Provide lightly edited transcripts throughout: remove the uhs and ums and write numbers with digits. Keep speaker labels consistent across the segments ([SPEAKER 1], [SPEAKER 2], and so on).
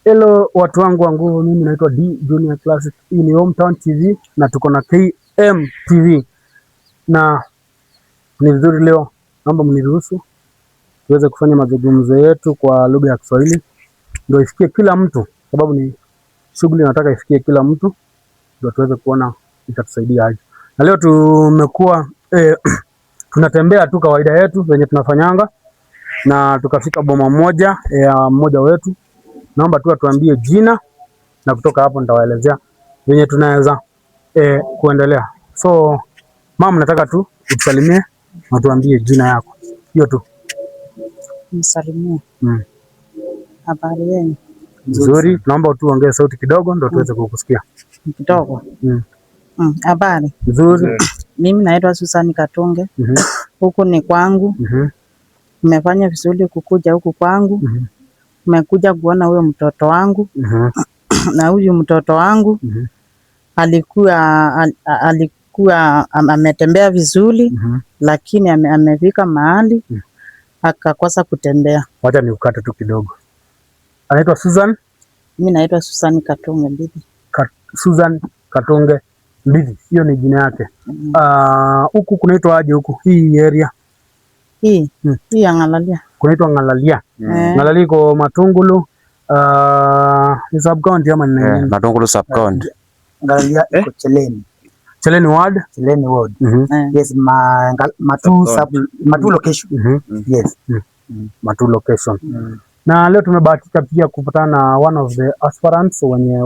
[SPEAKER 1] Hello watu wangu wa nguvu, mimi naitwa D Junior Classic. Hii ni Hometown TV na tuko na KM TV. Na ni vizuri leo naomba mniruhusu tuweze kufanya mazungumzo yetu kwa lugha ya Kiswahili ndio ifikie kila mtu, sababu ni shughuli nataka ifikie kila mtu ndio tuweze kuona itatusaidia aje. Na leo tumekuwa tunatembea tu kawaida yetu venye tunafanyanga na tukafika boma moja ya mmoja wetu. Naomba tu atuambie jina na kutoka hapo nitawaelezea venye tunaweza kuendelea. So mama, nataka tu utusalimie na tuambie jina yako. Hiyo tu.
[SPEAKER 2] Msalimie. Habari yenu?
[SPEAKER 1] Nzuri. Naomba tu ongee sauti kidogo ndio tuweze kukusikia.
[SPEAKER 2] Kidogo. Habari.
[SPEAKER 1] Nzuri.
[SPEAKER 2] Mimi naitwa Susan Katunge. Huku ni kwangu. Nimefanya vizuri kukuja huku kwangu. Nimekuja kuona huyo mtoto wangu. Na huyu mtoto wangu alikuwa ametembea vizuri, lakini amefika mahali akakosa kutembea.
[SPEAKER 1] Wacha niukate tu kidogo. Anaitwa Susan?
[SPEAKER 2] Mimi naitwa Susan Katunge Mbidi.
[SPEAKER 1] Susan Katunge Mbidi, hiyo ni jina yake. Huku kunaitwa aje huku hii area?
[SPEAKER 2] Hii ya Ngalalia.
[SPEAKER 1] Kunaitwa Ngalalia. Ngalalia iko Matungulu. Ni sub county ama ni nini?
[SPEAKER 3] Matungulu sub county.
[SPEAKER 4] Ngalalia iko Cheleni.
[SPEAKER 1] Cheleni ward?
[SPEAKER 4] Cheleni ward. Yes, Matu location. Yes.
[SPEAKER 1] Matu location. Na leo tumebahatika pia kupatana na one of the aspirants wenye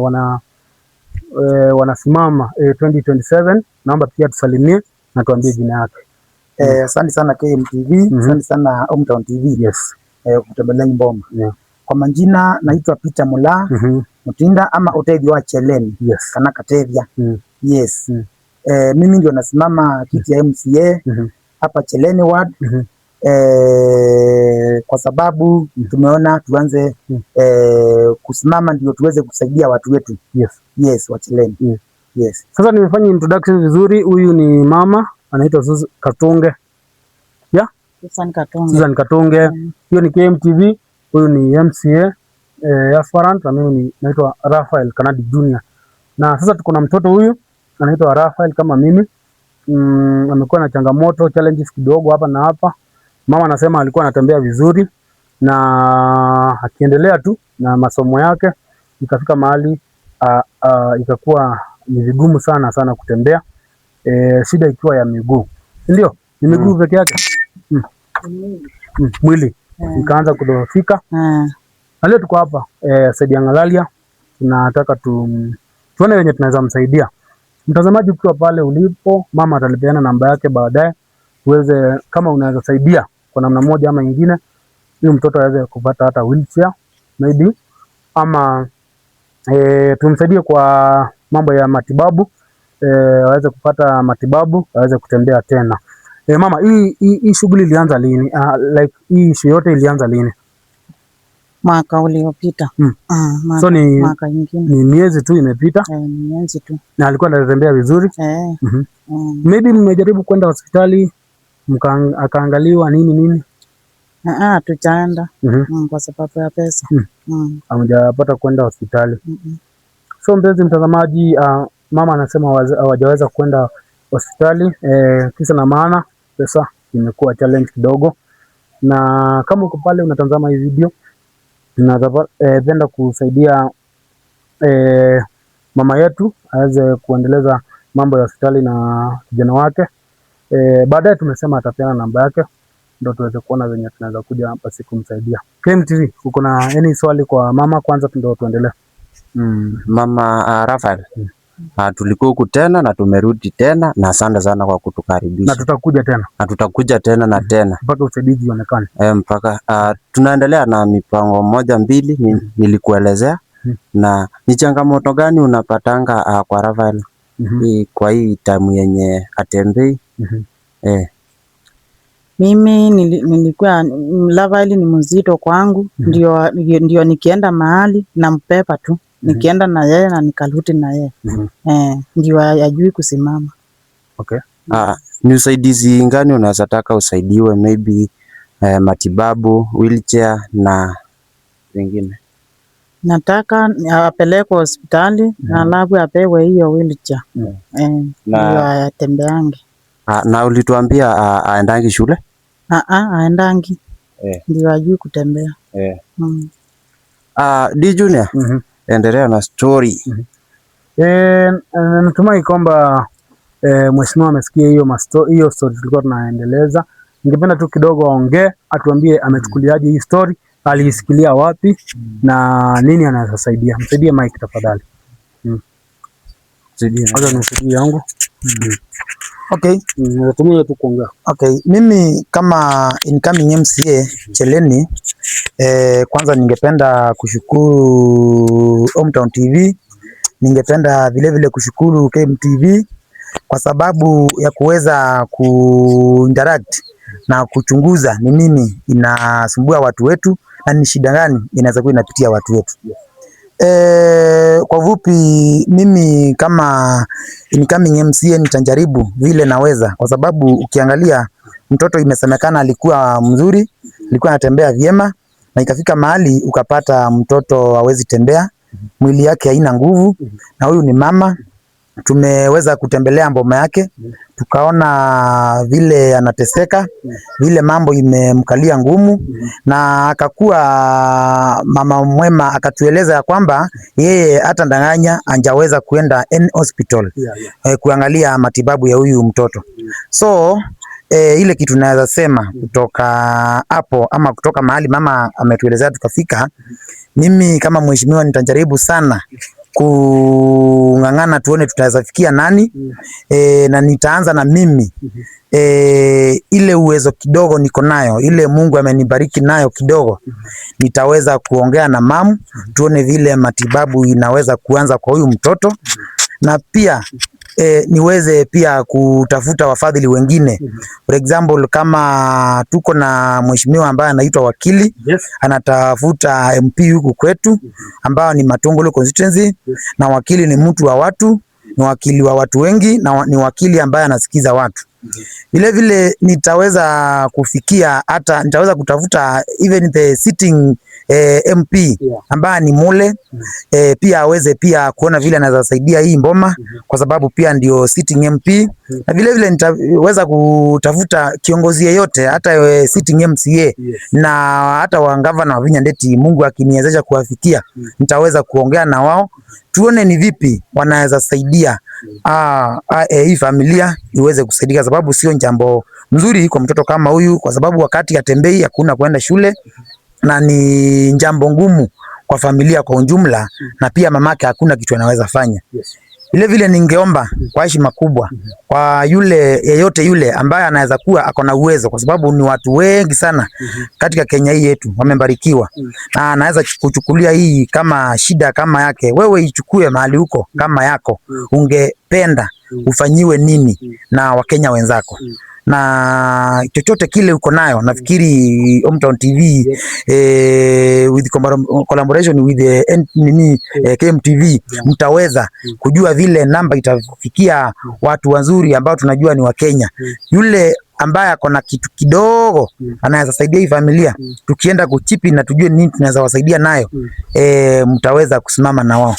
[SPEAKER 1] wanasimama 2027. Naomba pia tusalimie na tuambie jina yake.
[SPEAKER 4] Asante sana KMTV, asante sana Hometown TV.
[SPEAKER 1] Yes.
[SPEAKER 4] Kutembelea Mboma. Kwa majina naitwa Peter Mula Mutinda ama Otedi wa Cheleni.
[SPEAKER 1] Yes.
[SPEAKER 4] Kana Katevia. Yes. Mimi ndio nasimama kiti ya MCA hapa Cheleni ward. Kwa sababu tumeona tuanze kusimama ndio tuweze kusaidia watu wetu.
[SPEAKER 1] Yes.
[SPEAKER 4] Yes, wa Cheleni. Yes.
[SPEAKER 1] Sasa nimefanya introduction vizuri. Huyu ni mama anaitwa Susan Katunge. Yeah?
[SPEAKER 2] Susan Katunge.
[SPEAKER 1] Susan Katunge. Hiyo ni KMTV. Huyu ni MCA aspirant na mimi naitwa Raphael Kanadi Junior. Na sasa tuko na mtoto huyu anaitwa Raphael kama mimi. Amekuwa na changamoto, challenges kidogo hapa na hapa. Mama anasema alikuwa anatembea vizuri na akiendelea tu na masomo yake ikafika mahali ikakuwa ni vigumu sana kutembea. Shida ikiwa ya miguu. Ndio, ni miguu peke yake. Mwili ikaanza kudhoofika. Na leo tuko hapa Saidi Ngalalia. Tunataka tuone wenye tunaweza msaidia. Mtazamaji, ukiwa pale ulipo, mama atalipeana namba yake baadaye uweze, kama unaweza saidia kwa namna moja ama nyingine, ili mtoto aweze kupata hata wheelchair maybe, ama tumsaidie kwa mambo ya matibabu, aweze kupata matibabu, aweze kutembea tena. Mama, hii shughuli ilianza lini? Like hii issue yote ilianza lini?
[SPEAKER 2] Mwaka uliopita.
[SPEAKER 1] So
[SPEAKER 2] mwaka nyingine.
[SPEAKER 1] Ni miezi tu imepita?
[SPEAKER 2] Ni miezi tu.
[SPEAKER 1] Na alikuwa anatembea vizuri? Maybe mmejaribu kwenda hospitali akaangaliwa nini?
[SPEAKER 2] Tujaenda kwa sababu ya pesa.
[SPEAKER 1] Hamjapata kwenda hospitali. So mpenzi mtazamaji, mama anasema hawajaweza kwenda hospitali, kisa na maana pesa imekuwa challenge kidogo. Na kama uko pale unatazama hii video, tunapenda kusaidia mama yetu aweze kuendeleza mambo ya hospitali na kijana wake. Baadaye tumesema atapeana namba yake ndio tuweze kuona venye tunaweza kuja basi kumsaidia. KMTV, uko na any swali kwa mama kwanza ndio tuendelee?
[SPEAKER 3] Mama Raphael, tulikuwa huku tena na tumerudi tena, na asante sana kwa kutukaribisha.
[SPEAKER 1] Na tutakuja tena.
[SPEAKER 3] Na tutakuja tena na tena.
[SPEAKER 1] Mpaka usaidizi uonekane.
[SPEAKER 3] Mpaka tunaendelea na mipango moja mbili nilikuelezea. Na ni changamoto gani unapatanga kwa Raphael kwa hii tamu yenye atembei?
[SPEAKER 2] Mimi nilikuwa Raphael ni mzito kwangu. Ndio nikienda mahali nampepa tu. Nikienda na yeye na nikarudi na yeye. Ndio hajui kusimama.
[SPEAKER 1] Okay.
[SPEAKER 3] Ni usaidizi gani unaweza taka usaidiwe, maybe matibabu, wheelchair na vingine?
[SPEAKER 2] Nataka apelekwe hospitali na alafu apewe hiyo wheelchair. Ndio atembeange.
[SPEAKER 3] Na ulituambia aendangi shule?
[SPEAKER 2] Aendangi. Ndio ajui kutembea.
[SPEAKER 3] D Junior, endelea na story.
[SPEAKER 1] Natumai kwamba mheshimiwa amesikia hiyo story tulikuwa tunaendeleza. Ningependa tu kidogo aongee, atuambie amechukuliaje hii story, aliisikilia wapi na nini anaweza saidia. Msaidie Mike tafadhali. Msaidie yangu.
[SPEAKER 4] Okay.
[SPEAKER 1] Natumai tu kuongea.
[SPEAKER 4] Okay, mimi kama incoming MCA Cheleni, kwanza ningependa kushukuru Hometown TV, ningependa vile kushukuru KMTV kwa sababu ya kuweza kuinteract na kuchunguza ni nini inasumbua watu wetu na ni shida gani inaweza kuwa inapitia watu wetu. Kwa vupi mimi kama incoming MCA nitajaribu vile naweza, kwa sababu ukiangalia mtoto imesemekana alikuwa mzuri, alikuwa anatembea vyema, na ikafika mahali ukapata mtoto hawezi tembea, mwili yake haina nguvu, na huyu ni mama. Tumeweza kutembelea mboma yake, tukaona vile anateseka, vile mambo imemkalia ngumu, na akakuwa mama mwema, akatueleza ya kwamba yeye hata ndanganya anjaweza kuenda any hospital kuangalia matibabu ya huyu mtoto. So ile kitu naweza sema kutoka hapo ama kutoka mahali mama ametuelezea tukafika, mimi kama mheshimiwa nitajaribu sana kung'ang'ana tuone tutaweza fikia nani, na nitaanza na mimi ile uwezo kidogo niko nayo, ile Mungu amenibariki nayo kidogo, nitaweza kuongea na mamu tuone vile matibabu inaweza kuanza kwa huyu mtoto, na pia niweze pia kutafuta wafadhili wengine. For example, kama tuko na mheshimiwa ambaye anaitwa wakili, anatafuta MP huku kwetu ambao ni Matongolo constituency, na wakili ni mtu wa watu, ni wakili wa watu wengi, na ni wakili ambaye anasikiza watu. Vile nitaweza kufikia, hata nitaweza kutafuta even the sitting MP ambaye ni Mole, pia aweze pia kuona vile anaweza saidia hii mboma, kwa sababu pia ndio sitting MP. Na vile nitaweza kutafuta kiongozi yeyote, hata sitting MCA na hata wa governor wa Vihiga Ndeti, Mungu akiniwezesha kuwafikia, nitaweza kuongea na wao tuone ni vipi wanaweza saidia hii familia iweze kusaidika, sababu sio jambo mzuri kwa mtoto kama huyu, kwa sababu wakati atembei hakuna kwenda shule, na ni jambo ngumu kwa familia kwa ujumla, na pia mamake hakuna kitu anaweza fanya. Vile ningeomba kwa heshima kubwa kwa yule yeyote yule ambaye anaweza kuwa ako na uwezo, kwa sababu ni watu wengi sana katika Kenya hii yetu wamebarikiwa, na anaweza kuchukulia hii kama shida kama yake. Wewe ichukue mahali huko kama yako, ungependa ufanyiwe nini na Wakenya wenzako, na chochote kile uko nayo. Nafikiri Hometown TV with collaboration with KMTV mtaweza kujua vile namba itafikia watu wazuri ambao tunajua ni Wakenya. Yule ambaye ako na kitu kidogo anaweza saidia hii familia, tukienda kuchipi na tujue nini tunaweza wasaidia nayo, mtaweza kusimama na wao.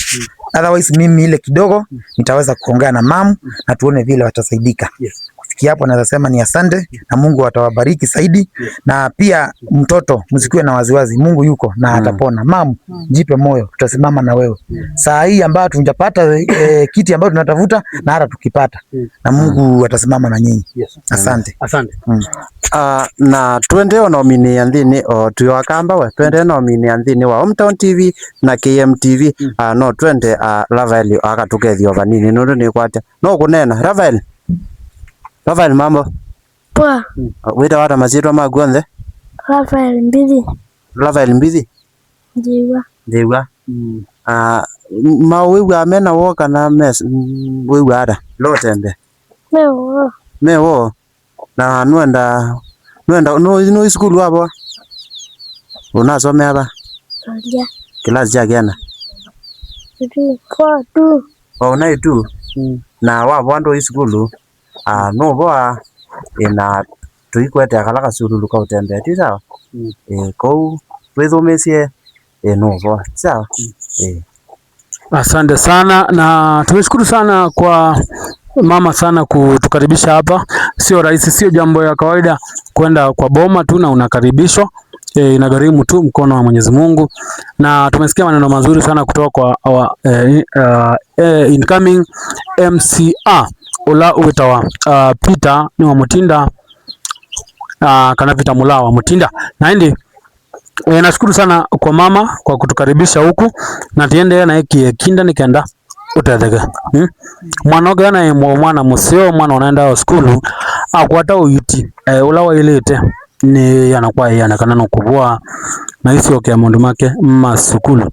[SPEAKER 4] Otherwise mimi ile kidogo nitaweza kuongea na mamu na tuone vile watasaidika. Kufikia hapo naweza sema ni asante, na Mungu atawabariki zaidi. Na pia mtoto msikiwe na waziwazi, Mungu yuko na atapona. Mamu, jipe moyo, tutasimama na wewe. Saa hii ambayo tunajapata kiti ambayo tunatafuta, na hata tukipata, na Mungu atasimama na nyinyi. Asante.
[SPEAKER 1] Asante.
[SPEAKER 3] Na twende nomini anthini o tuwakamba we twende nomini anthini wa Hometown TV na KMTV. No twende Rafael akatukethio vanini nundu ni kwate no kunena Rafael mambo
[SPEAKER 5] poa.
[SPEAKER 3] Wita wata masitwa maku onthe? Rafael Mbithi Ndiwa. Mawigwa mena woka na mes wigwa ada lo tembe mewo na nuenda no school wapo unasomea hapa kilasi ya kena una tu na wapo ando school no boa ina tuikwete akalaka sululu ka utembe ti sawa kou withumicie no sawa.
[SPEAKER 1] Asante sana na tumeshukuru sana kwa mama sana kutukaribisha hapa. Sio rahisi, sio jambo ya kawaida kwenda kwa boma tu na unakaribishwa. Inagharimu tu mkono wa Mwenyezi Mungu, na tumesikia maneno mazuri sana kutoka kwa our incoming MCA ula witawa Peter ni wa Mutinda kana Peter Mula wa Mutinda na ndi nashukuru sana kwa mama kwa kutukaribisha huku na tiende na hiki kinda nikenda utethega mwana ogana mwana museo mwana unaenda school akwata uyuti ula wa ilete ni yanakuwa yanakana no kubwa na hisi okay mundu make masukulu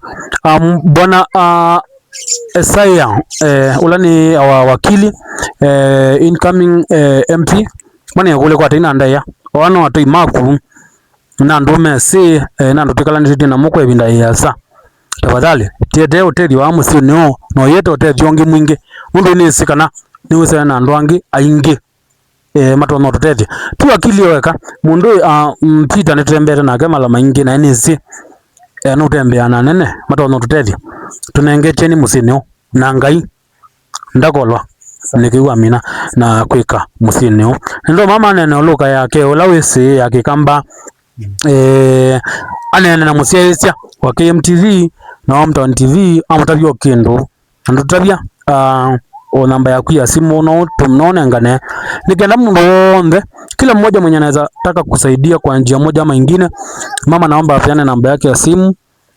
[SPEAKER 1] bwana Esaya ula ni wakili incoming MP mwana yakule kwa tina ndaya wana watu imaku na ndume si na ndutikala nditi na mukwe binda yasa tafadhali tiete hoteli wa musi no yete hoteli yongi mwingi mundu ni sikana ni wese na ndwangi aingi matono tutete tu akili weka mundu Peter netembere na kama la maingi na nisi no tembea na nene matono tutete tunengecheni musinio na ngai ndakolwa nikiwa mina na kwika musinio ndo mama nene luka yake ulawisi yakikamba anene na musiaisia wa KMTV na Hometown TV amutavyo kindu ndutavya o namba yaku ya simu no tumnone ngane nikenda mundu wonde kila mmoja mwenye anaweza taka kusaidia kwa njia moja ama nyingine. Mama naomba afiane namba yake ya simu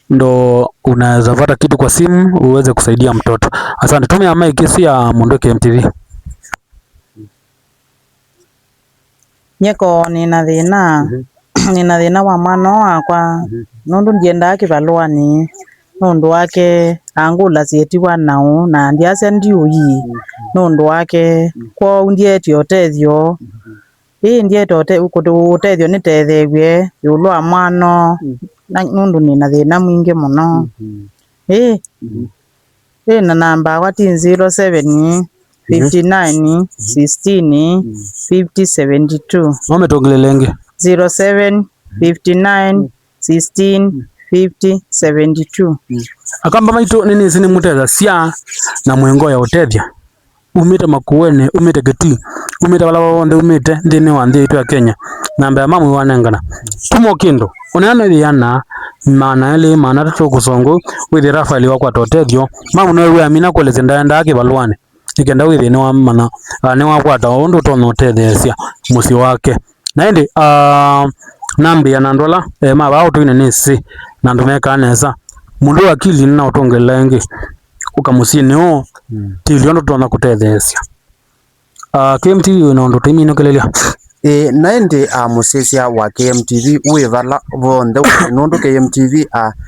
[SPEAKER 1] ndo unaweza pata kitu kwa simu uweze kusaidia mtoto. Asante. Tumia mic kesi ya mundu KMTV.
[SPEAKER 2] Nyeko nina thina wa mwana wakwa nundu ndienda kibaluani nundu wake angula sietiwa nao na ndiase ndiuyi nundu wake kwa undietio tethio ndieto utethio nitethewie yulwa mwana nundu nina thina mwingi muno na namba wati 07 59 16 50 72
[SPEAKER 1] Mame tongelelenge
[SPEAKER 2] 07 59 16 50 72
[SPEAKER 1] akamba maitu nini sini muteza sia na mwengo ya utethia umite makuene umite geti umite wala wonde umite ndini wandhi itu ya Kenya namba ya mamu wanengana tumo kindo uneana yana mana ile mana tatu kusongo withi Rafael wakwa totethio mamu nowe amina kweleze ndaenda yake balwane ikenda withi ni wa mana ni wakwata ondo tono tethesia musi wake na indi nambi ya nandola maba auto ine nisi nandumeka nesa mundu akili na utongelenge ukamusini tiliondo tona kutethesia KMTV nondo timino kelelia
[SPEAKER 3] naende musesia wa KMTV uivala vonde nondo KMTV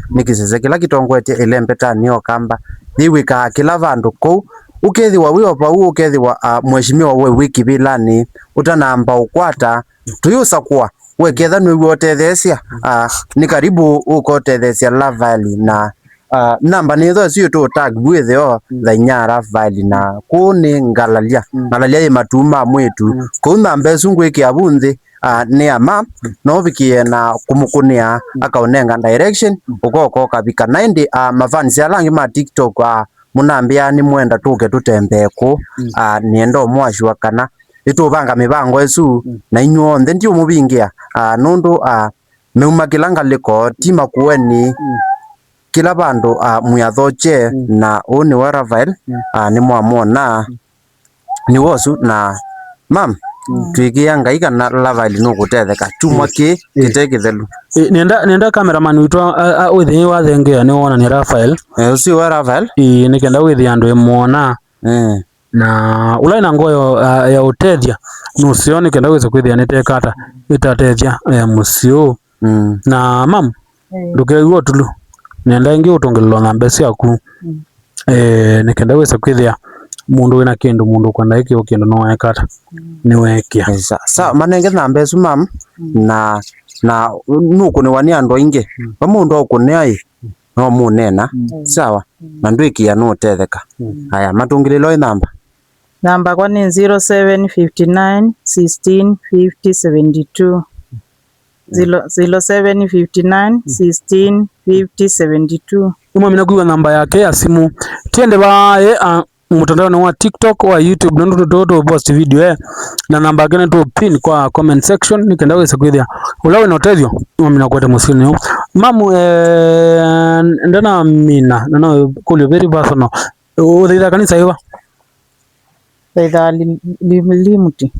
[SPEAKER 3] nikisese kila kitongwete ilembeta niyo kamba thiwika kila vandu kou ukethiwa wiwa pau ukethiwa mheshimiwa we wiki bilani utanamba ukwata tuyusa kwa weketha nwe wotethesia ni karibu ukotethesia Love Valley na namba ni tho sio to tag bwithio thanya Love Valley na kuni ngalalia ya matuma mwetu ko namba sungu iki abunthi ni ama no bikie na kumukunia akaonenga direction ukoko kabika 90 mafans alangi ma TikTok munambia ni mwenda tuke tutembeku niendo mwashwa kana itubanga mibango esu na inyuonthe ndio mubingia nundu meuma kilanga liko tima kueni kila bandu muyathoche na uni wa Rafael ni mwamona ni wosu na mam twigia ngai kana Rafael no gutetheka chuma ki gitekithelu
[SPEAKER 1] nenda cameraman witwa withi wa thengea ni wona ni Rafael
[SPEAKER 3] usi wa Rafael
[SPEAKER 1] ni kenda withi andu emwona na ula ina ngoyo ya utethia nusioni kenda wese kwithia nitekata itatethia musio na mam ndukeigua tulu nenda ingi utongelelwa na mbesi yaku nikenda wese kwithia mundu wina kindu mundu kwenda iki ukindu no ekata ni wekia
[SPEAKER 3] sa manenge na mbesu mam na nuko ni wani ando inge pamundu okuneai no munena sawa na ndwikia no tetheka haya matungililo namba
[SPEAKER 2] kwa ni 0759 16 50 72 0759 16 5072.
[SPEAKER 1] Mama nakuwa namba yake ya simu. Tiende bae mtandao wa TikTok wa YouTube ndo toto post video na namba yake tu pin kwa comment section nikenda wesa kwithia ulawe no tethio mama nakwete musini mamu ndana mina no kuli very personal uthitha kanisa iwa
[SPEAKER 2] Either limti.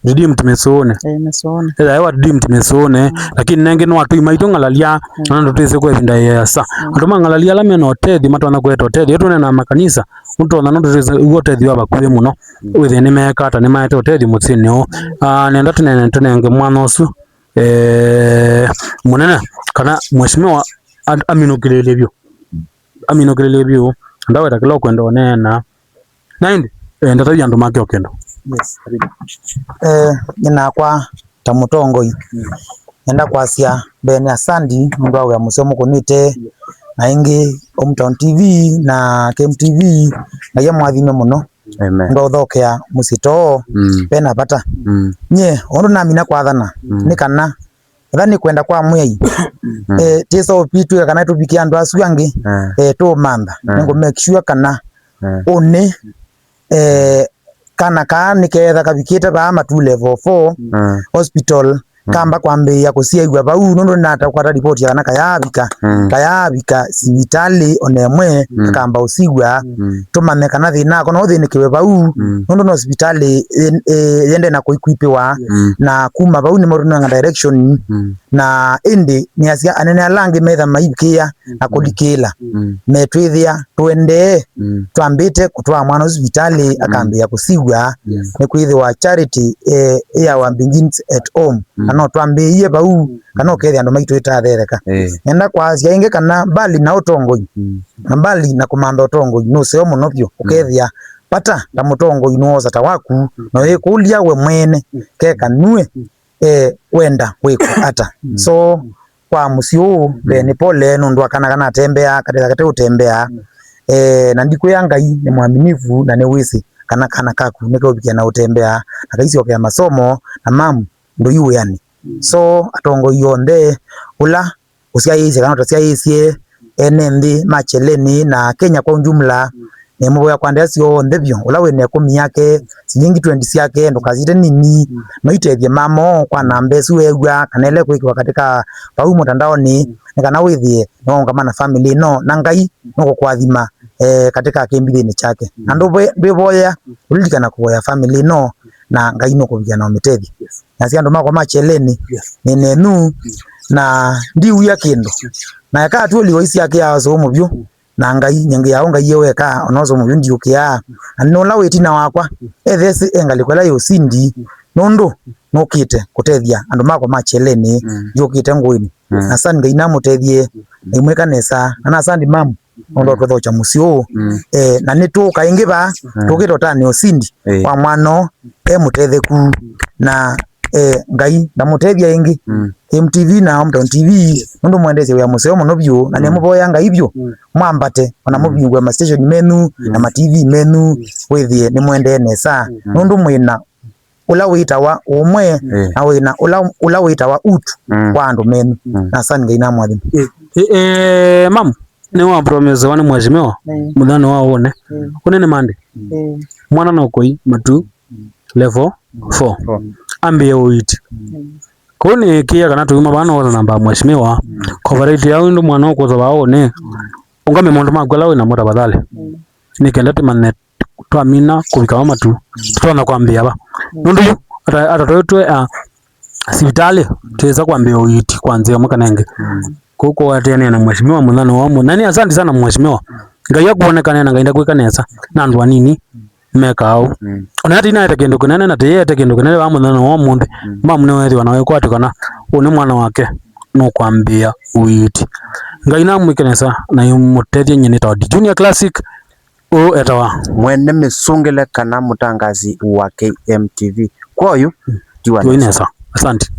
[SPEAKER 1] Redeemed mesone.
[SPEAKER 2] Mesone.
[SPEAKER 1] Ewa redeemed mesone. Lakini nenge no watu imaito ngalalia. Nando tese kwa vinda yesa. Atuma ngalalia la meno tedi. Matu wana kweto tedi. Yetu na makanisa. Mtu wana nando tese ugo tedi waba kule muno. Uwe ni mekata. Ni maeto tedi mutini o. Nenda tunenge mwanosu. Munene. Kana mweshimiwa aminokilelebyo. Aminokilelebyo. Ndawe takilo kwendo nena. Naindi. Ndata yandu make okendo.
[SPEAKER 4] Yes. Nina kwa tamutongoi. Nenda kwa sia bene asandi mundu wa musemo kunite na ingi Hometown TV na KMTV na ye mwathime muno.
[SPEAKER 3] Amen.
[SPEAKER 4] Ndo thokea musito pena pata. Nye ondu na mina kwa thana nikana thani kwenda kwa mwei tiso pitu kana tupiki andu asu angi to mamba ngo make sure kana one kana niketha kabikite ba matu level 4 hospital kamba kwambia kusia igwa bau nondo nata kwa report ya kana kayabika sibitali onemwe kamba usigwa tumame kana thina kono thini kiwe bau nondo no hospitali yende na kuipiwa na kuma bau ni moru na direction na indi ni asia anene alangi metha maibikia na kulikila metwithia twende twambite kutwa mwana hospitali akambia kusigwa ni kuithi wa charity ya wa Begins at Home no twambiie bau kana ukethia andu maitu itathereka nenda kwa asia inge kana bali na utongoi na bali na kumamba utongoi no seo muno pyo ukethia pata ta mutongoi no zata waku no ikulia we mwene keka nue wenda wiko ata so kwa musio bene pole no ndo kana tembea kate utembea na ndiku ya Ngai ni mwaminifu na ni wisi kana kaku nikobikia na utembea akaisi okea masomo na mamu ndo yuwe yani so atongo yonde ula usiaisi kana utasiaisi enembi macheleni na Kenya kwa ujumla nembo ya kwanda sio ndebyo ula wene 10 yake sinyingi 20 yake ndo kazite nini noitethie mamo kwa nambe suegwa kanele kwa katika pau mtandao ni kana withie no kama na family no na Ngai no kwathima katika kimbithini chake na ndo boya ulikana kwa family no na Ngai no kuvijana umetethi na sia ndo mako macheleni nenu na ndiu ya kendo na yaka tu liwaisi yake ya somo byo na Ngai nyange yao Ngai yeweka onozo mu ndi ukia no la weti na wakwa thesi engalikwela yo sindi nondo nokite kutethia andu mako macheleni yokite ngoini na sani Ngai na mutethie imwe kanesa na sandi mamu ndo twethocha musio na nituka ingiba tukito tani osindi kwa mwano mutetheku na Ngai ndamutethia ingi KMTV na Hometown TV ndo mwendeze ya museo muno byo na nemuboya Ngai byo mwambate ona mubingwa ma station menu na ma TV menu withie ni mwende nesa ndo mwina ula wita wa umwe na wina ula wita wa utu kwa andu menu na sani Ngai na mwathi
[SPEAKER 1] mamu ni wa promise wane mheshimiwa mudhano wao one kunene mande mwana na ukoi matu level 4 ambie uiti kuni kia kana tuuma bana wala namba mheshimiwa coverage yao ndo mwana wako za waone ungame mondo magwala we na mura badale nikenda timane twamina kubika matu twana kwambia ba nundu atatotwe sibitali tuweza kwambia uiti kwanzia mkanenge kuko atene na mheshimiwa mudhano wamo nani asante sana mheshimiwa Ngai yakuonekana na Ngai ndakwika nesa na ndwa nini mekao ona ati na tekendo kunene na teye tekendo kunene wa mudhano wa munde mamu ne wethi wanawe kwati kana une mwana wake no kwambia uiti Ngai na mwikenesa na yumutethie nyene ta Junior Classic o etawa
[SPEAKER 3] mwene misungile kana mutangazi wa KMTV kwa hiyo
[SPEAKER 1] tuinesa asante.